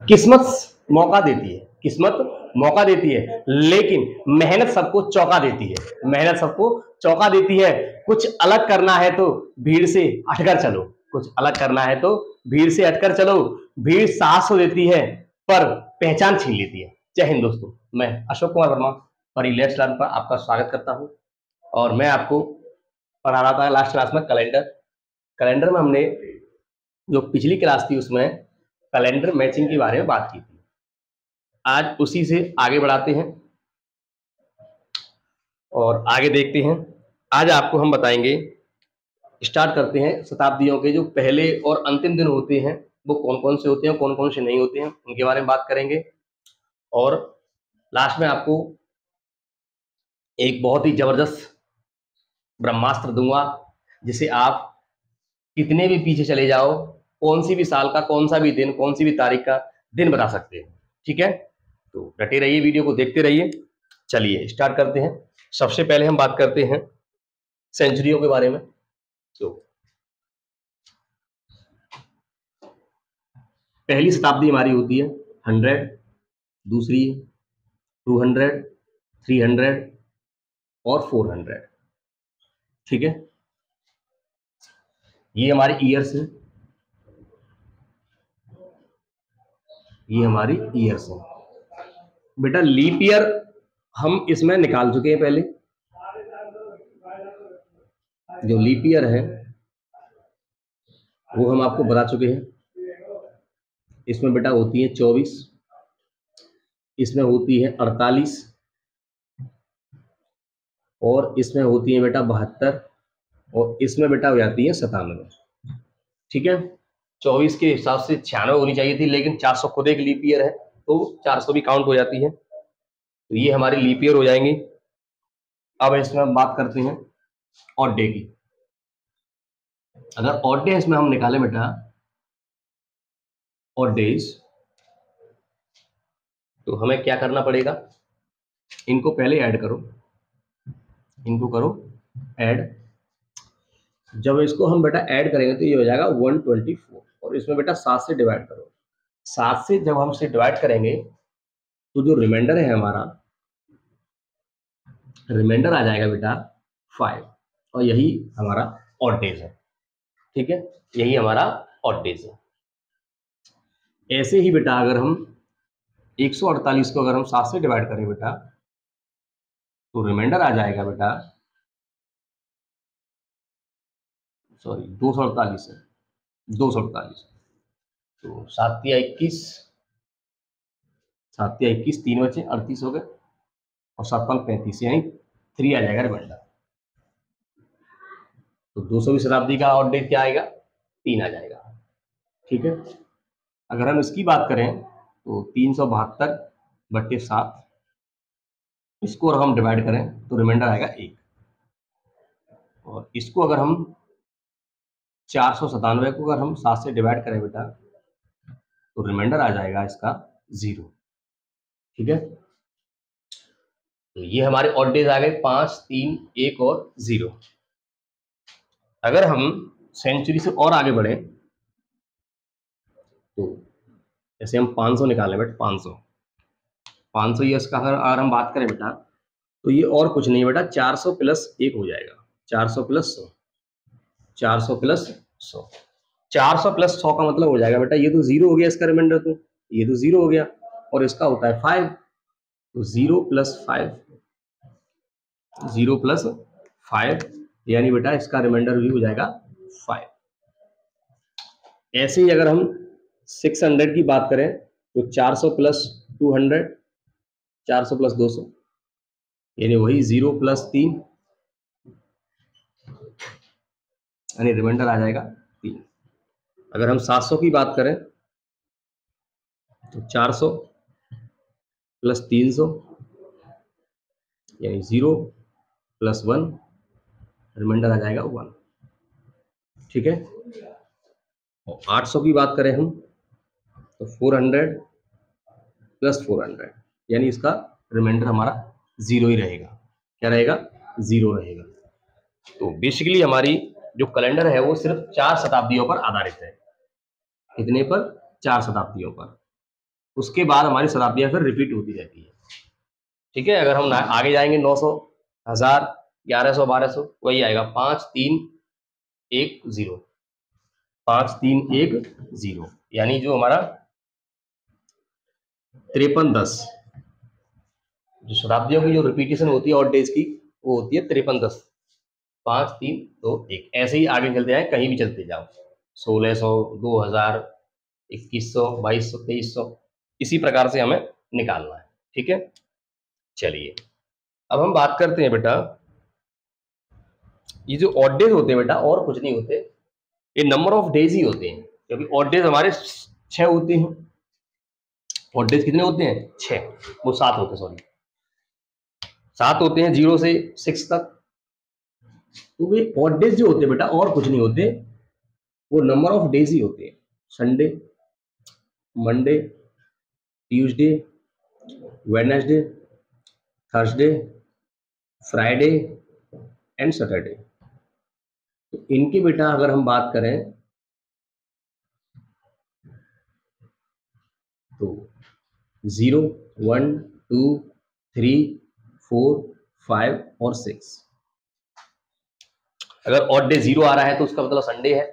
किस्मत मौका देती है, किस्मत मौका देती है, लेकिन मेहनत सबको चौंका देती है, मेहनत सबको चौंका देती है। कुछ अलग करना है तो भीड़ से हटकर चलो, कुछ अलग करना है तो भीड़ से हटकर चलो। भीड़ साहस तो देती है पर पहचान छीन लेती है। जय हिंद दोस्तों, मैं अशोक कुमार वर्मा और रिलैक्स लर्न पर आपका स्वागत करता हूं। और मैं आपको पढ़ा रहा था लास्ट क्लास में कैलेंडर। कैलेंडर में हमने जो पिछली क्लास थी उसमें कैलेंडर मैचिंग के बारे में बात की थी। आज उसी से आगे बढ़ाते हैं और आगे देखते हैं। आज आपको हम बताएंगे, स्टार्ट करते हैं शताब्दियों के जो पहले और अंतिम दिन होते हैं वो कौन कौन से होते हैं, कौन कौन से नहीं होते हैं, उनके बारे में बात करेंगे। और लास्ट में आपको एक बहुत ही जबरदस्त ब्रह्मास्त्र दूंगा जिसे आप कितने भी पीछे चले जाओ, कौन सी भी साल का कौन सा भी दिन, कौन सी भी तारीख का दिन बता सकते हैं। ठीक है, तो डटे रहिए, वीडियो को देखते रहिए। चलिए स्टार्ट करते हैं। सबसे पहले हम बात करते हैं सेंचुरियों के बारे में। तो पहली शताब्दी हमारी होती है 100, दूसरी 200, 300 और 400। ठीक है, ये हमारे ईयर्स हैं, ये हमारी ईयर्स हैं। बेटा लीप ईयर हम इसमें निकाल चुके हैं पहले। जो लीप ईयर है वो हम आपको बता चुके हैं। इसमें बेटा होती है 24, इसमें होती है 48 और इसमें होती है बेटा 72 और इसमें बेटा हो जाती है 97। ठीक है, 24 के हिसाब से 96 होनी चाहिए थी, लेकिन 400 खुद एक लीप ईयर है तो 400 भी काउंट हो जाती है। तो ये हमारी लीप ईयर हो जाएंगी। अब इसमें हम बात करते हैं ऑड डे की। अगर ऑड डे इसमें हम निकालें बेटा ऑड डेज, तो हमें क्या करना पड़ेगा, इनको पहले ऐड करो, इनको करो ऐड। जब इसको हम बेटा ऐड करेंगे तो ये हो जाएगा 124 और इसमें बेटा 7 से डिवाइड करो। 7 से जब हम इसे डिवाइड करेंगे तो जो रिमाइंडर है हमारा, रिमाइंडर आ जाएगा बेटा 5 और यही हमारा ऑड डेज है। ठीक है, यही हमारा ऑड डेज है। ऐसे ही बेटा अगर हम 148 को अगर हम 7 से डिवाइड करें बेटा तो रिमाइंडर आ जाएगा बेटा, सॉरी 248 है, 248। तो 7 या 21, 7 या 21, 3 बचे 38 हो गए और 7 5 35 यानी 3 आ जाएगा रिमाइंडर। तो 200वीं शताब्दी का ऑड डेज क्या आएगा, 3 आ जाएगा। ठीक है, अगर हम इसकी बात करें तो 372/7, इसको अगर हम डिवाइड करें तो रिमाइंडर आएगा 1 और इसको अगर हम 497 को अगर हम 7 से डिवाइड करें बेटा तो रिमाइंडर आ जाएगा इसका 0। ठीक है, तो ये हमारे ऑड डेज आ गए 5, 3, 1 और 0। अगर हम सेंचुरी से और आगे बढ़े तो जैसे हम 500 निकालें बेटा, 500 ईयर्स का अगर हम बात करें बेटा तो ये और कुछ नहीं बेटा 400 प्लस 1 हो जाएगा, 400 प्लस 100, 400 प्लस 100, 400 प्लस 100 का मतलब हो जाएगा बेटा, ये तो 0 हो गया इसका रिमाइंडर, तो ये तो 0 हो गया और इसका होता है 5, तो 0 प्लस 5, 0 प्लस 5 यानी बेटा इसका रिमाइंडर भी हो जाएगा 5। ऐसे ही अगर हम 600 की बात करें तो 400 प्लस 200, 400 प्लस 200 यानी वही 0 प्लस 3 यानी रिमाइंडर आ जाएगा 3। अगर हम 700 की बात करें तो 400 प्लस 300 यानी 0 प्लस 1, रिमाइंडर आ जाएगा 1। ठीक है, और 800 की बात करें हम तो 400 प्लस 400 यानी इसका रिमाइंडर हमारा 0 ही रहेगा। क्या रहेगा, 0 रहेगा। तो बेसिकली हमारी जो कैलेंडर है वो सिर्फ 4 शताब्दियों पर आधारित है। कितने पर, 4 शताब्दियों पर। उसके बाद हमारी शताब्दियां फिर रिपीट होती रहती है। ठीक है, अगर हम आगे जाएंगे 900, 1000, 1100, 1200, वही आएगा 5 3 1 0, 5 3 1 0, यानी जो हमारा 5310 जो शताब्दियों की जो रिपीटेशन होती है ऑड डेज की, वो होती है 5310, 5 3 2 1। ऐसे ही आगे चलते जाए, कहीं भी चलते जाओ, 1600, 2000, 2100, 2200, 2300, इसी प्रकार से हमें निकालना है। ठीक है, चलिए अब हम बात करते हैं बेटा, ये जो ऑड डेज होते हैं बेटा और कुछ नहीं होते, ये नंबर ऑफ डेज ही होते हैं, क्योंकि ऑड डेज हमारे 6 होते हैं। ऑड डेज कितने होते हैं? 6, वो 7 होते हैं, सॉरी 7 होते हैं 0 से 6 तक। तो वे ऑड डेज जो होते हैं बेटा और कुछ नहीं होते, वो नंबर ऑफ डेज ही होते हैं। Sunday, Monday, Tuesday, Wednesday, Thursday, Friday and Saturday. तो इनकी बेटा अगर हम बात करें तो 0, 1, 2, 3, 4, 5 और 6। अगर ऑड डे 0 आ रहा है तो उसका मतलब संडे है,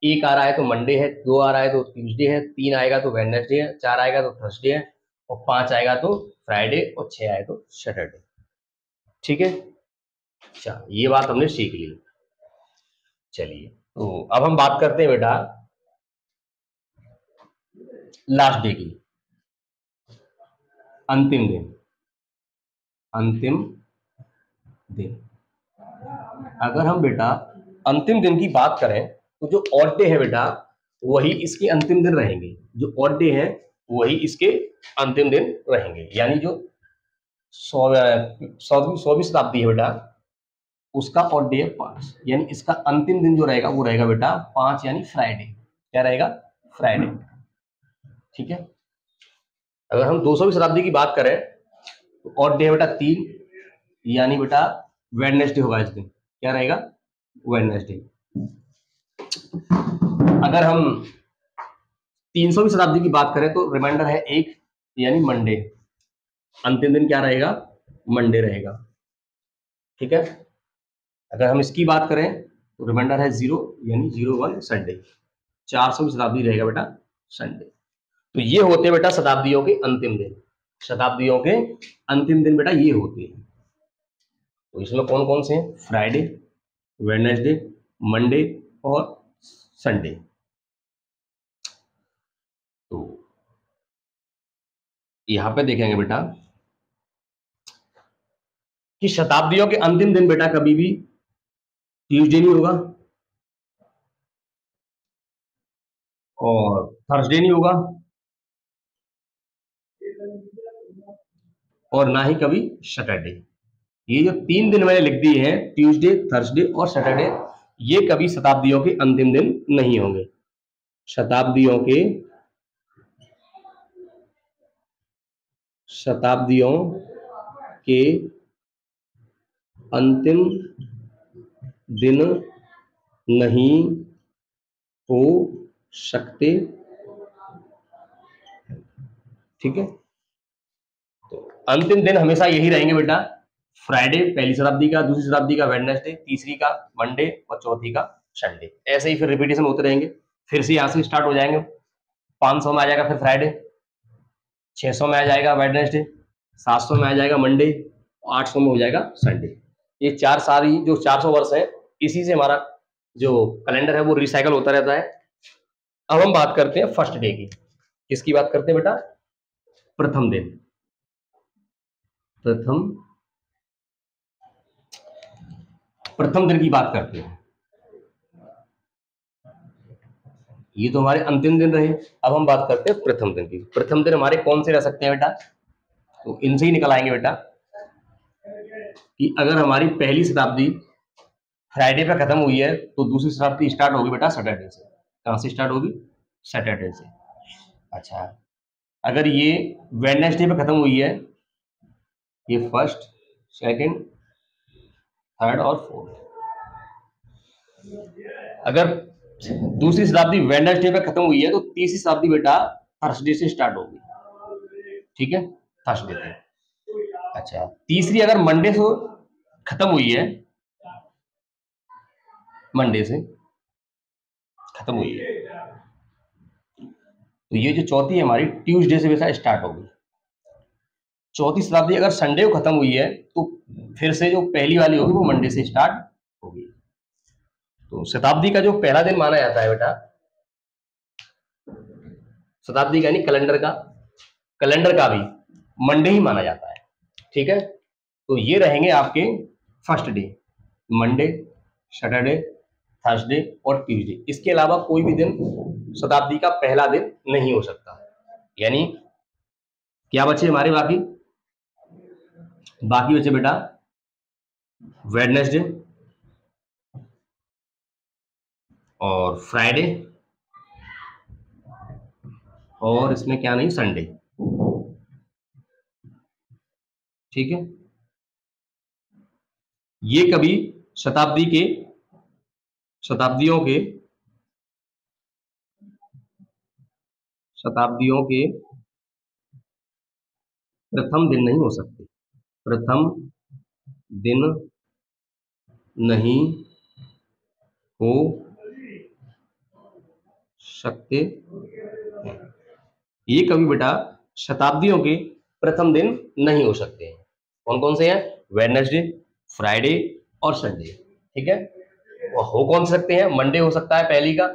1 आ रहा है तो मंडे है, 2 आ रहा है तो ट्यूसडे है, 3 आएगा तो वेडनेसडे है, 4 आएगा तो थर्सडे है, और 5 आएगा तो फ्राइडे, और 6 आए तो सैटरडे। ठीक है, अच्छा ये बात हमने सीख ली। चलिए तो अब हम बात करते हैं बेटा लास्ट डे की, अंतिम दिन। अंतिम दिन, अगर हम बेटा अंतिम दिन की बात करें तो जो ऑड डे है बेटा वही इसके अंतिम दिन रहेंगे, जो ऑड डे है वही इसके अंतिम दिन रहेंगे। यानी जो 100वीं शताब्दी है बेटा उसका ऑड डे है 5, यानी इसका अंतिम दिन जो रहेगा वो रहेगा बेटा 5, यानी फ्राइडे। क्या रहेगा? फ्राइडे। ठीक है, अगर हम 200वीं शताब्दी की बात करें तो ऑड डे है बेटा 3, यानी बेटा वेडनेसडे होगा इस दिन। क्या रहेगा? वेडनेसडे। अगर हम 300वीं शताब्दी की बात करें तो रिमाइंडर है 1, यानी मंडे। अंतिम दिन क्या रहेगा? मंडे रहेगा। ठीक है, अगर हम इसकी बात करें तो रिमाइंडर है 0, यानी 01 संडे। 400वीं शताब्दी रहेगा बेटा संडे। तो ये होते हैं बेटा शताब्दियों के अंतिम दिन। शताब्दियों के अंतिम दिन बेटा ये होते हैं। तो इसमें कौन कौन से हैं? फ्राइडे, वेडनेसडे, मंडे और संडे। तो यहां पे देखेंगे बेटा कि शताब्दियों के अंतिम दिन बेटा कभी भी ट्यूसडे नहीं होगा, और थर्सडे नहीं होगा, और ना ही कभी सैटरडे। ये जो 3 दिन मैंने लिख दिए हैं, ट्यूसडे, थर्सडे और सैटरडे, ये कभी शताब्दियों के अंतिम दिन नहीं होंगे। शताब्दियों के अंतिम दिन नहीं हो सकते। ठीक है, तो अंतिम दिन हमेशा यही रहेंगे बेटा, फ्राइडे पहली शताब्दी का, दूसरी शताब्दी का वेडनेसडे, तीसरी का मंडे और चौथी का संडे। ऐसे ही फिर रिपीटेशन होते रहेंगे। फिर से यहां से स्टार्ट हो जाएंगे, 500 में आ जाएगा फिर फ्राइडे, 600 में आ जाएगा वेडनेसडे, 700 में आ जाएगा मंडे, 800 में हो जाएगा संडे। ये 400 वर्ष है, इसी से हमारा जो कैलेंडर है वो रिसाइकल होता रहता है। अब हम बात करते हैं फर्स्ट डे की। किसकी बात करते हैं बेटा? प्रथम दिन। प्रथम दिन की बात करते हैं। ये तो हमारे अंतिम दिन रहे। अब हम बात करते हैं प्रथम दिन की। प्रथम दिन हमारे कौन से रह सकते हैं बेटा? तो इनसे ही निकल आएंगे बेटा कि अगर हमारी पहली शताब्दी फ्राइडे पे खत्म हुई है तो दूसरी शताब्दी स्टार्ट होगी बेटा सैटरडे से। कहां से स्टार्ट होगी? सैटरडे से। अच्छा, अगर ये वेडनेसडे पे खत्म हुई है, ये फर्स्ट, सेकंड, थर्ड और फोर्थ। अगर दूसरी शताब्दी वेडनेसडे पे खत्म हुई है तो तीसरी शताब्दी बेटा थर्सडे से स्टार्ट होगी। ठीक है, थर्सडे थे। अच्छा, तीसरी अगर मंडे से खत्म हुई है, मंडे से खत्म हुई है, तो ये जो चौथी है हमारी ट्यूसडे से वैसा स्टार्ट होगी। चौथी शताब्दी अगर संडे को खत्म हुई है तो फिर से जो पहली वाली होगी वो मंडे से स्टार्ट होगी। तो शताब्दी का जो पहला दिन माना जाता है बेटा, शताब्दी का यानी कैलेंडर का भी मंडे ही माना जाता है। ठीक है, तो ये रहेंगे आपके first day, Monday, Saturday, Thursday और ट्यूसडे। इसके अलावा कोई भी दिन शताब्दी का पहला दिन नहीं हो सकता। यानी क्या बचे हमारे बाकी बचे बेटा वेडनेसडे और फ्राइडे, और इसमें क्या नहीं, संडे। ठीक है, ये कभी शताब्दियों के प्रथम दिन नहीं हो सकते, प्रथम दिन नहीं हो सकते हैं। ये कभी बेटा शताब्दियों के प्रथम दिन नहीं हो सकते हैं। कौन कौन से हैं? वेडनेसडे, फ्राइडे और संडे। ठीक है, हो कौन सकते हैं? मंडे हो सकता है पहली का,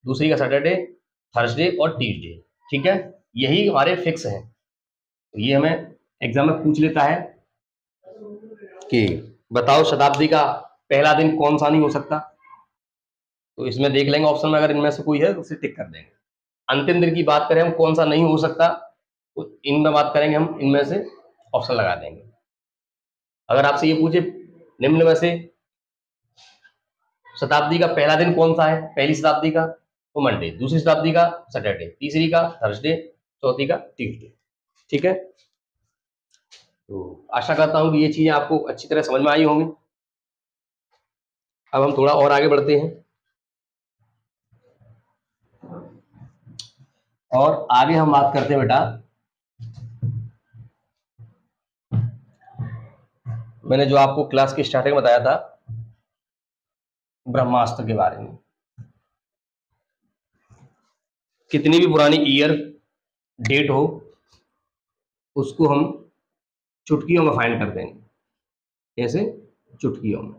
दूसरी का सैटरडे, थर्सडे और ट्यूसडे। ठीक है, यही हमारे फिक्स हैं। तो ये हमें एग्जाम में पूछ लेता है कि बताओ शताब्दी का पहला दिन कौन सा नहीं हो सकता, तो इसमें देख लेंगे ऑप्शन में, अगर इनमें से कोई है तो उसे टिक कर देंगे। अंतिम दिन की बात करें हम कौन सा नहीं हो सकता, तो इनमें बात करेंगे हम, इनमें से ऑप्शन लगा देंगे। अगर आपसे ये पूछे निम्न में से शताब्दी का पहला दिन कौन सा है, पहली शताब्दी का तो मंडे, दूसरी शताब्दी का सैटरडे, तीसरी का थर्सडे, चौथी का ट्यूसडे। ठीक है, तो आशा करता हूं कि ये चीजें आपको अच्छी तरह समझ में आई होंगी। अब हम थोड़ा और आगे बढ़ते हैं, और आगे हम बात करते हैं बेटा, मैंने जो आपको क्लास की स्टार्टिंग में बताया था ब्रह्मास्त्र के बारे में। कितनी भी पुरानी ईयर डेट हो उसको हम चुटकियों में फाइंड कर देंगे। कैसे? चुटकियों में।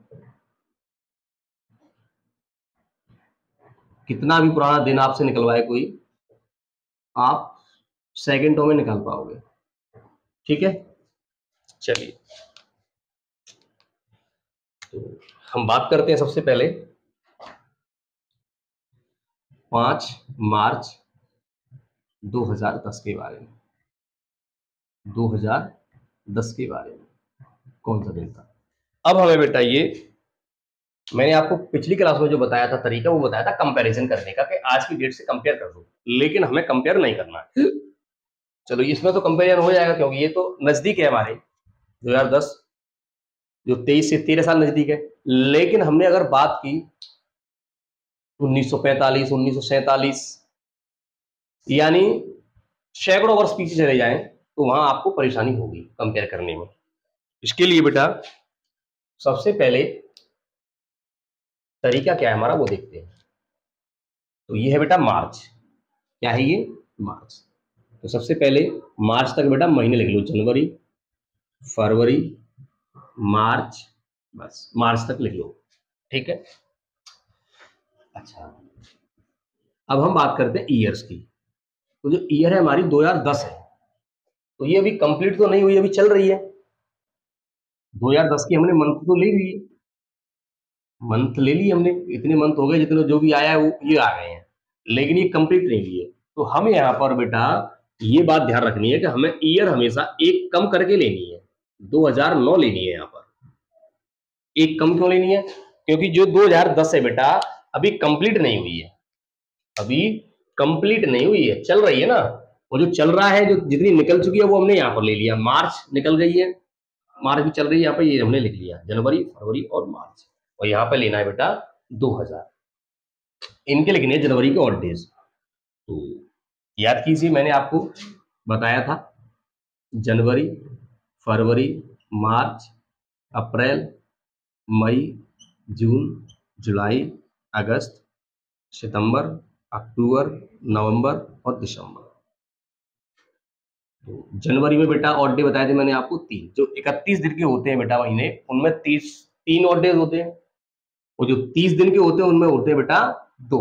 कितना भी पुराना दिन आपसे निकलवाए कोई, आप सेकंडों में निकाल पाओगे। ठीक है, चलिए तो हम बात करते हैं सबसे पहले 5 मार्च 2010 के बारे में। 2010 के बारे में कौन सा दिन था? अब हमें बेटा ये मैंने आपको पिछली क्लास में जो बताया था तरीका, वो बताया था कंपैरिजन करने का कि आज की डेट से कंपेयर कर दो, लेकिन हमें कंपेयर नहीं करना है। चलो इसमें तो कंपेरिजन हो जाएगा क्योंकि ये तो नजदीक है हमारे 2010, जो 23 से 13 साल नजदीक है। लेकिन हमने अगर बात की 1945, 1947, यानी सैकड़ों वर्ष पीछे चले जाएं, तो वहां आपको परेशानी होगी कंपेयर करने में। इसके लिए बेटा सबसे पहले तरीका क्या है हमारा वो देखते हैं। तो ये है बेटा मार्च। क्या है ये? मार्च। तो सबसे पहले मार्च तक बेटा महीने लिख लो, जनवरी, फरवरी, मार्च, बस मार्च तक लिख लो। ठीक है, अच्छा अब हम बात करते हैं ईयर्स की। तो जो ईयर है हमारी 2010 है, तो ये अभी कंप्लीट तो नहीं हुई, अभी चल रही है। 2010 की हमने मंथ तो ले ली, मंथ ले ली हमने, इतने मंथ हो गए, जितने जो भी आया है वो ये आ गए हैं, लेकिन ये कंप्लीट नहीं हुई है। तो हम यहाँ पर बेटा ये बात ध्यान रखनी है कि हमें ईयर हमेशा एक कम करके लेनी है, 2009 लेनी है। यहाँ पर एक कम क्यों लेनी है? क्योंकि जो 2010 है बेटा अभी कंप्लीट नहीं हुई है, अभी कंप्लीट नहीं हुई है, चल रही है ना। वो जो चल रहा है, जो जितनी निकल चुकी है वो हमने यहाँ पर ले लिया। मार्च निकल गई है, मार्च भी चल रही है यहाँ पर, ये हमने लिख लिया जनवरी, फरवरी और मार्च। और यहाँ पे लेना है बेटा 2000, इनके लिखने हैं जनवरी के ऑड डेज। तो याद कीजिए मैंने आपको बताया था जनवरी, फरवरी, मार्च, अप्रैल, मई, जून, जुलाई, अगस्त, सितंबर, अक्टूबर, नवंबर और दिसंबर। तो जनवरी में बेटा ऑड डे बताए थे मैंने आपको 3, जो 31 दिन के होते हैं बेटा महीने, उनमें 3 ऑड डेज होते हैं, और जो 30 दिन के होते हैं उनमें होते हैं बेटा 2,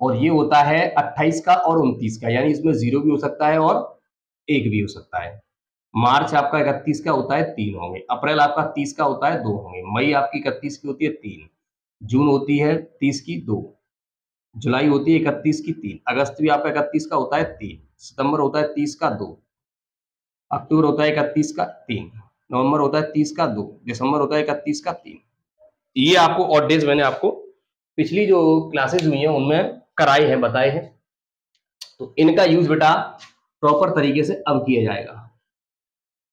और ये होता है 28 का और 29 का, यानी इसमें 0 भी हो सकता है और 1 भी हो सकता है। मार्च आपका 31 का होता है 3 होंगे, अप्रैल आपका 30 का होता है 2 होंगे, मई आपकी 31 की होती है 3, जून होती है 30 की 2, जुलाई होती है 31 की 3, अगस्त भी आपका 31 का होता है 3, सितंबर होता है 30 का 2, अक्टूबर होता है 31 का 3, नवंबर होता है 30 का 2, दिसंबर होता है 31 का 3। ये आपको ऑड डेज मैंने आपको पिछली जो क्लासेज हुई हैं उनमें कराए हैं, बताए हैं। तो इनका यूज बेटा प्रॉपर तरीके से अब किया जाएगा,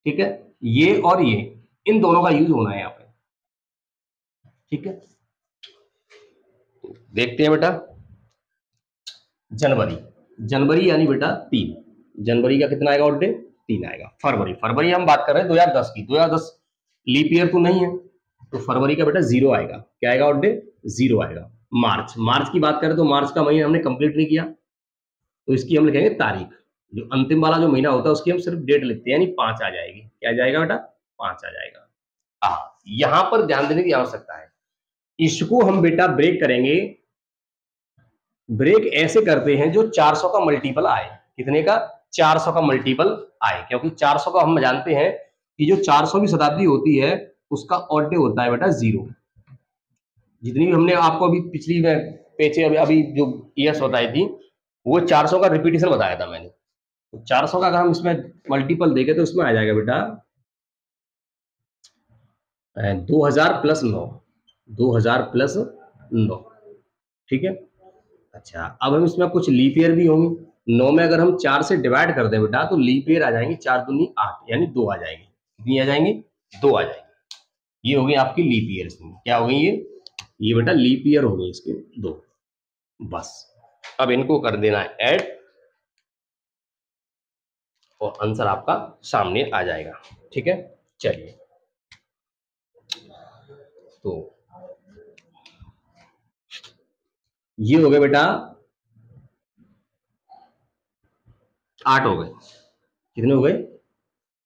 ठीक है। ये और ये, इन दोनों का यूज होना है यहाँ पे, ठीक है। देखते हैं बेटा, जनवरी, जनवरी यानी बेटा 3, जनवरी का कितना आएगा ऑड डे? 3 आएगा। फरवरी, फरवरी हम बात कर रहे हैं 2010 की, 2010 लीप ईयर तो नहीं है, तो फरवरी का बेटा 0 आएगा। क्या आएगा ऑड डे? 0 आएगा। मार्च, मार्च की बात करें तो मार्च का महीना हमने कंप्लीट नहीं किया, तो इसकी हम लिखेंगे तारीख, जो अंतिम वाला जो महीना होता है उसकी हम सिर्फ डेट लिखते हैं, यानी 5 आ जाएगी। क्या आ जाएगा बेटा? 5 आ जाएगा। यहां पर ध्यान देने की आवश्यकता है, इसको हम बेटा ब्रेक करेंगे, ब्रेक ऐसे करते हैं जो 400 का मल्टीपल आए। कितने का? 400 का मल्टीपल आए, क्योंकि 400 का हम जानते हैं कि जो 400वीं शताब्दी होती है उसका ऑड डे होता है बेटा 0। जितनी भी हमने आपको अभी पिछली में पेचे अभी जो ईयर्स बताई थी, वो 400 का रिपीटेशन बताया था मैंने। तो 400 का अगर हम इसमें मल्टीपल देखें तो इसमें आ जाएगा बेटा 2000 प्लस 9, 2000 प्लस 9, ठीक है। अच्छा, अब हम इसमें कुछ लीप ईयर भी होंगे। 9 में अगर हम 4 से डिवाइड कर दें बेटा तो लीप ईयर आ जाएंगे 4 दूनी 8, यानी 2 आ जाएंगे। कितनी आ जाएंगी? 2 आ जाएंगी। ये हो गई आपकी लीप ईयर। क्या हो गई ये बेटा लीप ईयर हो गई इसके 2। बस अब इनको कर देना है ऐड, और आंसर आपका सामने आ जाएगा, ठीक है। चलिए, तो ये हो गए बेटा 8 हो गए। कितने हो गए?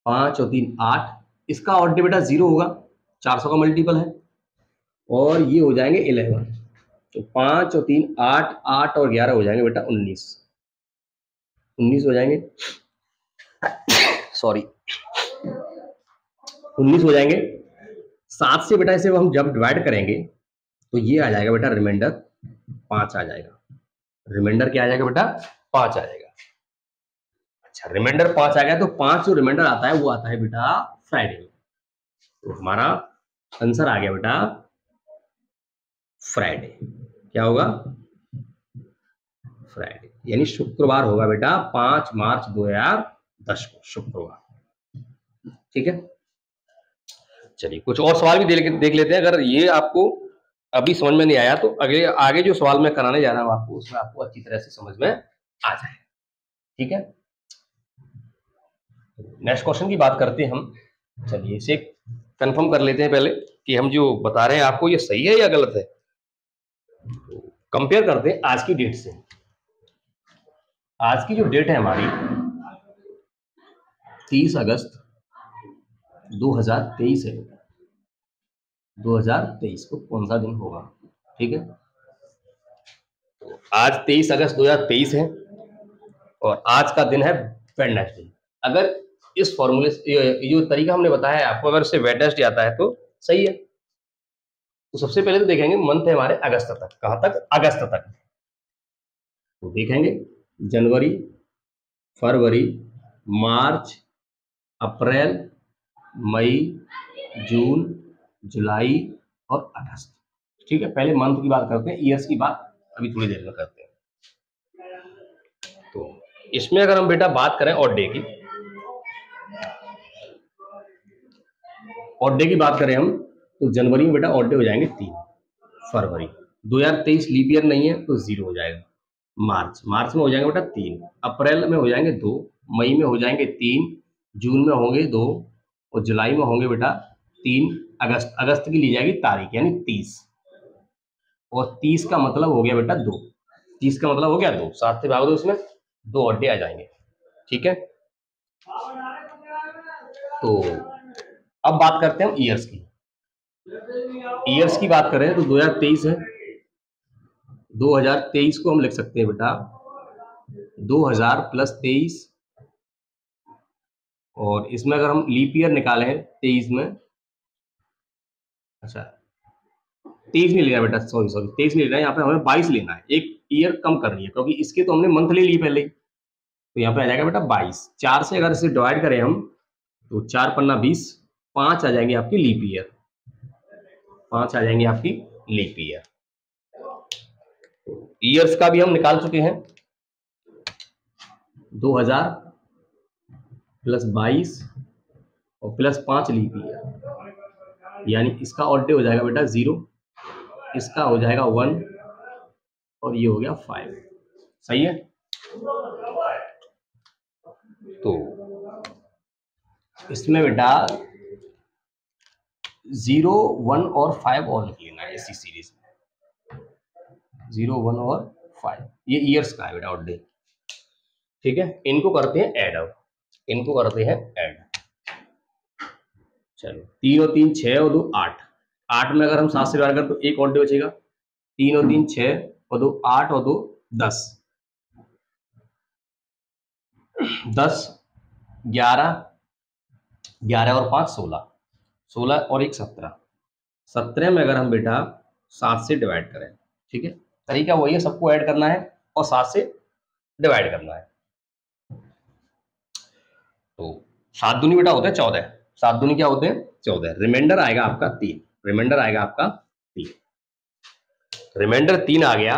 5 और 3 8। इसका ऑड डे बेटा 0 होगा, 400 का मल्टीपल है, और ये हो जाएंगे 11। तो 5 और 3 8, 8 और 11 हो जाएंगे बेटा 19, 19 हो जाएंगे, सॉरी 19 हो जाएंगे। 7 से बेटा इसे हम जब डिवाइड करेंगे तो ये आ जाएगा बेटा रिमाइंडर 5 आ जाएगा। रिमाइंडर क्या आ जाएगा बेटा? 5 आ जाएगा। अच्छा, रिमाइंडर 5 आ गया, तो 5 जो रिमाइंडर आता है वो आता है बेटा फ्राइडे में। तो हमारा आंसर आ गया बेटा फ्राइडे। क्या होगा? फ्राइडे, यानी शुक्रवार होगा बेटा 5 मार्च 2010 को, शुक्रवार, ठीक है। चलिए, कुछ और सवाल भी देख लेते हैं। अगर ये आपको अभी समझ में नहीं आया तो अगले आगे जो सवाल मैं कराने जा रहा हूं आपको, उसमें आपको अच्छी तरह से समझ में आ जाए, ठीक है। नेक्स्ट क्वेश्चन की बात करते हैं हम। चलिए, इसे कंफर्म कर लेते हैं पहले कि हम जो बता रहे हैं आपको ये सही है या गलत है। कंपेयर करते हैं आज की डेट से। आज की जो डेट है हमारी 30 अगस्त 2023 है। 2023 को कौन सा दिन होगा? ठीक है, तो आज 23 अगस्त 2023 है और आज का दिन है वेडनेसडे। अगर इस फॉर्मूले से जो तरीका हमने बताया है आपको, अगर इससे वेडनेसडे आता है तो सही है। तो सबसे पहले तो देखेंगे मंथ है हमारे अगस्त तक। कहां तक? अगस्त तक। तो देखेंगे जनवरी, फरवरी, मार्च, अप्रैल, मई, जून, जुलाई और अगस्त, ठीक है। पहले मंथ की बात करते हैं, ईयर्स की बात अभी थोड़ी देर में करते हैं। तो इसमें अगर हम बेटा बात करें ऑड डे की, ऑड डे की बात करें हम तो जनवरी में बेटा ऑड डे हो जाएंगे 3, फरवरी 2023 लीप ईयर नहीं है तो 0 हो जाएगा। मार्च में हो जाएंगे बेटा 3, अप्रैल में हो जाएंगे 2, मई में हो जाएंगे 3, जून में होंगे 2 और जुलाई में होंगे बेटा 3 अगस्त। अगस्त की ली जाएगी तारीख यानी 30, और 30 का मतलब हो गया बेटा 2। 30 का मतलब हो गया 2, 7 से भाग दो, उसमें 2 और डे आ जाएंगे। ठीक है, तो अब बात करते हैं हम ईयर्स की। ईयर्स की बात करें तो 2023 है, 2023 को हम लिख सकते हैं बेटा 2000 प्लस 23, और इसमें अगर हम लीप ईयर निकालें 23 में, अच्छा 23 नहीं लेना बेटा, सॉरी 23 नहीं लेना है, यहाँ पे हमें 22 लेना है, एक ईयर कम करनी है क्योंकि इसके तो हमने मंथ ले ली पहले ही। तो यहाँ पे आ जाएगा बेटा 22। 4 से अगर इसे डिवाइड करें हम तो 4 पन्ना 20, 5 आ जाएंगे आपकी लीप ईयर, 5 आ जाएंगे आपकी लीप ईयर। ईयर्स का भी हम निकाल चुके हैं, 2000 प्लस 22 और प्लस 5 लीप ईयर, यानी इसका ऑड डे हो जाएगा बेटा 0, इसका हो जाएगा 1 और ये हो गया 5। सही है, तो इसमें बेटा 0, 1 और 5 और लिख लेना है इसी सीरीज में, 0, 1 और 5, ये ईयर्स का है बेटा ऑड डे। ठीक है, इनको करते हैं ऐड, अब इनको करते हैं ऐड। चलो 3 और 3 6 और 2 8, 8 में अगर हम 7 से डिवाइड करें तो एक ऑड डे बचेगा, 3 और 3 6 और 2 8 और 2 10, 10 11, 11 और 5 16, 16 और 1 17, 17 में अगर हम बेटा 7 से डिवाइड करें, ठीक है, तरीका वही है, सबको ऐड करना है और 7 से डिवाइड करना है। तो 7 दूनी बेटा होते हैं 14, 7 दूनी क्या होते हैं 14, रिमाइंडर आएगा आपका 3, रिमाइंडर आएगा आपका 3, रिमाइंडर 3 आ गया,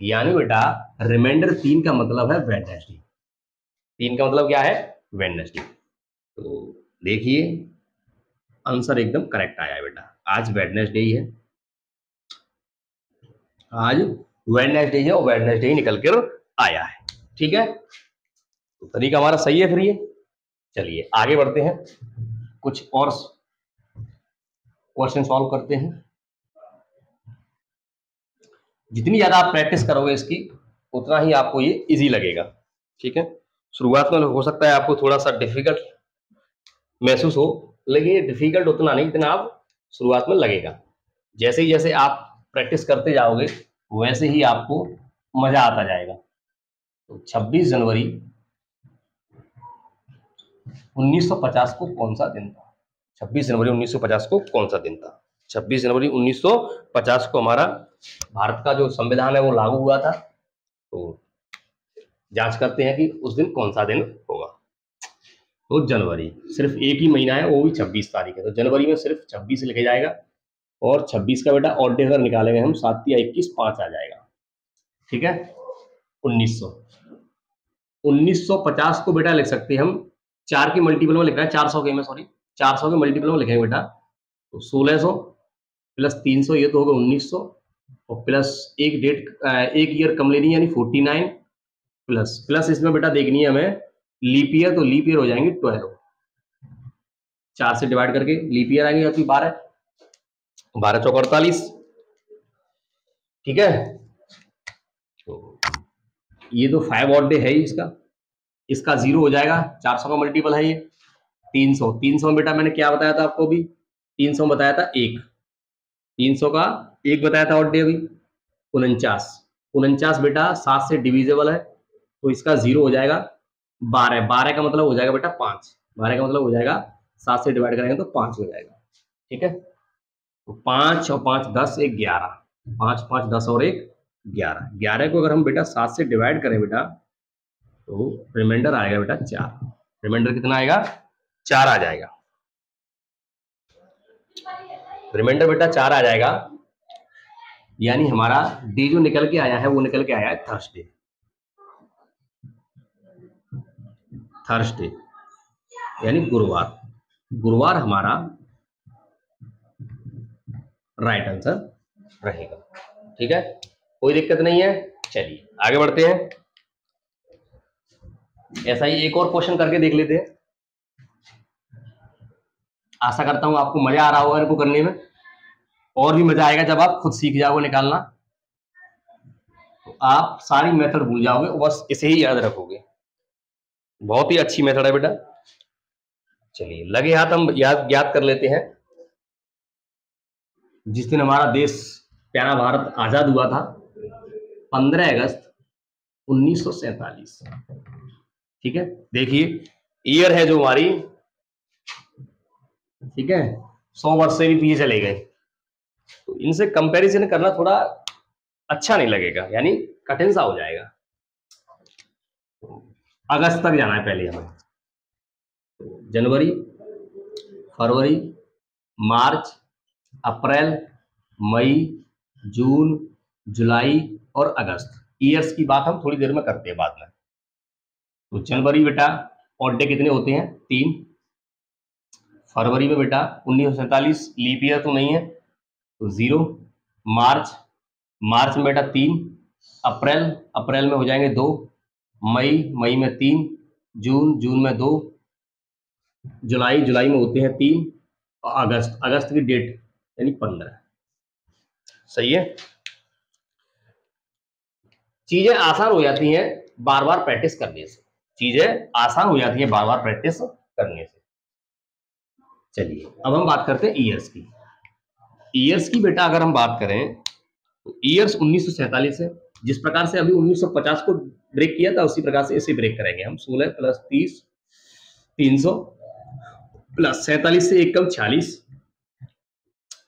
यानी बेटा रिमाइंडर 3 का मतलब है वेडनेसडे, 3 का मतलब क्या है वेडनेसडे। तो देखिए आंसर एकदम करेक्ट आया है बेटा, आज वेडनेसडे ही है, आज वेडनेसडे है और वेडनेसडे ही निकल कर आया है। ठीक है, तो तरीका हमारा सही है फिर ये। चलिए आगे बढ़ते हैं, कुछ और क्वेश्चन सॉल्व करते हैं। जितनी ज्यादा आप प्रैक्टिस करोगे इसकी उतना ही आपको ये इजी लगेगा। ठीक है, शुरुआत में हो सकता है आपको थोड़ा सा डिफिकल्ट महसूस हो, लेकिन ये डिफिकल्ट उतना नहीं जितना आप शुरुआत में लगेगा। जैसे ही जैसे आप प्रैक्टिस करते जाओगे वैसे ही आपको मजा आता जाएगा। तो 26 जनवरी 1950 को कौन सा दिन था? 26 जनवरी 1950 को कौन सा दिन था? 26 जनवरी 1950 को हमारा भारत का जो संविधान है वो लागू हुआ था। तो जांच करते हैं कि उस दिन कौन सा दिन होगा। तो जनवरी सिर्फ एक ही महीना है, वो भी 26 तारीख है, तो जनवरी में सिर्फ 26 लिखे जाएगा, और 26 का बेटा ऑड डे अगर निकालेंगे हम 7 या 21 5 आ जाएगा। ठीक है, 1950 को बेटा लिख सकते हैं हम 4 के मल्टीपल में लिख रहा है, 400 के में, सॉरी 400 के मल्टीपल में लिखेंगे बेटा, तो 1600 प्लस 300 ये तो होगा 1900, और प्लस एक डेट एक ईयर कम लेनी है यानी 49, प्लस इसमें बेटा देखनी है हमें लीप ईयर, तो लीप ईयर हो जाएंगे 12, 4 से डिवाइड करके लीप ईयर आएंगे आपकी 12, 12 चौक 48। ठीक है, तो ये तो 5 ऑड डे है ही, इसका 0 हो जाएगा, 400 का मल्टीपल है ये 300, 300 बेटा मैंने क्या बताया था आपको भी, 300 बताया था 1, 300 का 1 बताया था ऑड डे अभी 49, 49 बेटा 7 से डिविजिबल है, तो इसका 0 हो जाएगा 12, 12 का मतलब हो जाएगा बेटा 5, 12 का मतलब हो जाएगा 7 से डिवाइड करेंगे तो 5 हो जाएगा। ठीक है, तो 5 और 5 10 1 11, 5 5 10 और 1 11, 11 को अगर हम बेटा 7 से डिवाइड करें बेटा तो रिमाइंडर आएगा बेटा 4, रिमाइंडर कितना आएगा 4 आ जाएगा, रिमाइंडर बेटा 4 आ जाएगा, यानी हमारा डे जो निकल के आया है वो निकल के आया है थर्सडे, थर्सडे यानी गुरुवार, गुरुवार हमारा राइट आंसर रहेगा। ठीक है, कोई दिक्कत नहीं है। चलिए आगे बढ़ते हैं, ऐसा ही एक और क्वेश्चन करके देख लेते हैं। आशा करता हूँ आपको मजा आ रहा होगा इनको करने में, और भी मजा आएगा जब आप खुद सीख जाओगे निकालना, तो आप सारी मेथड भूल जाओगे, बस इसे ही याद रखोगे। बहुत ही अच्छी मेथड है बेटा। चलिए लगे हाथ हम याद कर लेते हैं। जिस दिन हमारा देश प्यारा भारत आजाद हुआ था, 15 अगस्त 1947। ठीक है, देखिए ईयर है जो हमारी, ठीक है, 100 वर्ष से भी पीछे चले गए, तो इनसे कंपैरिजन करना थोड़ा अच्छा नहीं लगेगा, यानी कठिन सा हो जाएगा। अगस्त तक जाना है पहले हमें, जनवरी, फरवरी, मार्च, अप्रैल, मई, जून, जुलाई और अगस्त। ईयर्स की बात हम थोड़ी देर में करते हैं बाद में। तो जनवरी बेटा ऑड डे कितने होते हैं? 3। फरवरी में बेटा 1947 लीप ईयर तो नहीं है तो 0। मार्च में बेटा 3। अप्रैल में हो जाएंगे 2। मई में 3। जून में 2। जुलाई में होते हैं 3। और अगस्त की डेट यानी 15। सही है। चीजें आसान हो जाती हैं बार बार प्रैक्टिस करने से, चीजें आसान हो जाती हैं बार बार प्रैक्टिस करने से। चलिए अब हम बात करते हैं ईयर्स की। ईयर्स की बेटा अगर हम बात करें तो ईयर्स 1947 है। जिस प्रकार से अभी 1950 को ब्रेक किया था उसी प्रकार से इसे ब्रेक करेंगे हम। 16 + 30 300 + 47 से 1 कम 46।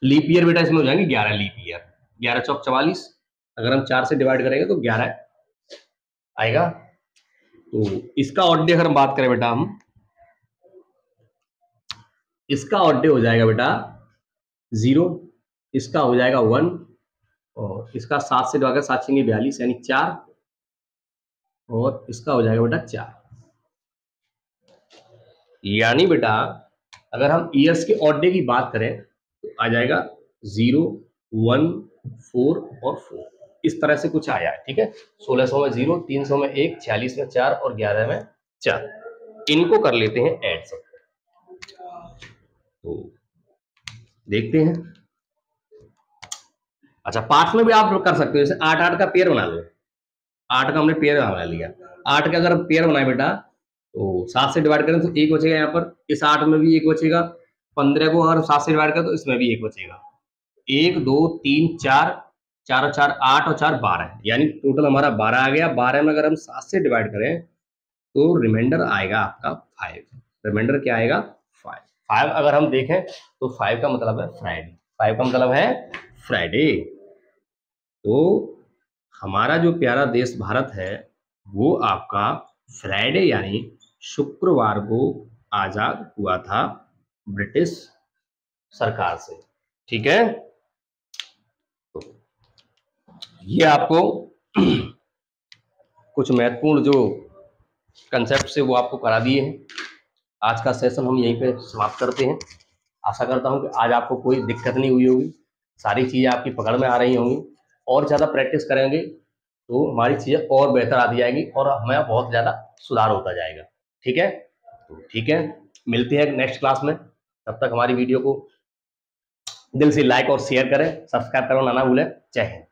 लीप ईयर बेटा इसमें हो जाएंगे 11 लीप ईयर। 11 चौक 44, अगर हम 4 से डिवाइड करेंगे तो 11 आएगा। तो इसका ऑड डे अगर हम बात करें बेटा हम, इसका ऑड डे हो जाएगा बेटा 0, इसका हो जाएगा 1 और इसका 7 से डिवाइड कर 7 6 42 यानी 4 और इसका हो जाएगा बेटा 4। यानी बेटा अगर हम ईयर्स के ऑड डे की बात करें तो आ जाएगा 0 1 4 और 4। इस तरह से कुछ आया है। ठीक है, 1600 में 0, 300 में 1, 46 में 4 और 11 में 4। इनको कर लेते हैं ऐड सब। तो देखते हैं। अच्छा पार्ट्स में भी आप कर सकते हो, जैसे 8 8 का पेयर बना लो। 8 का हमने पेयर बना लिया। 8 का अगर हम पेयर बनाए बेटा तो 7 से डिवाइड करें तो 1 बचेगा यहाँ पर, इस 8 में भी 1 बचेगा। 15 को अगर 7 से डिवाइड करें तो इसमें भी 1 बचेगा। 1 2 3 4, 4 और 4 8 और 4 12, यानी टोटल हमारा 12 आ गया। 12 में अगर हम 7 से डिवाइड करें तो रिमाइंडर आएगा आपका 5। रिमाइंडर क्या आएगा? 5 अगर हम देखें तो 5 का मतलब है फ्राइडे। 5 का मतलब है फ्राइडे। तो हमारा जो प्यारा देश भारत है वो आपका फ्राइडे यानी शुक्रवार को आजाद हुआ था ब्रिटिश सरकार से। ठीक है, तो ये आपको कुछ महत्वपूर्ण जो कंसेप्ट है वो आपको करा दिए हैं। आज का सेशन हम यहीं पे समाप्त करते हैं। आशा करता हूं कि आज आपको कोई दिक्कत नहीं हुई होगी, सारी चीज़ें आपकी पकड़ में आ रही होंगी। और ज़्यादा प्रैक्टिस करेंगे तो हमारी चीज़ें और बेहतर आती जाएंगी और हमें बहुत ज़्यादा सुधार होता जाएगा। ठीक है, तो ठीक है, मिलते हैं नेक्स्ट क्लास में। तब तक हमारी वीडियो को दिल से लाइक और शेयर करें, सब्सक्राइब करना ना भूलें। जय हिंद।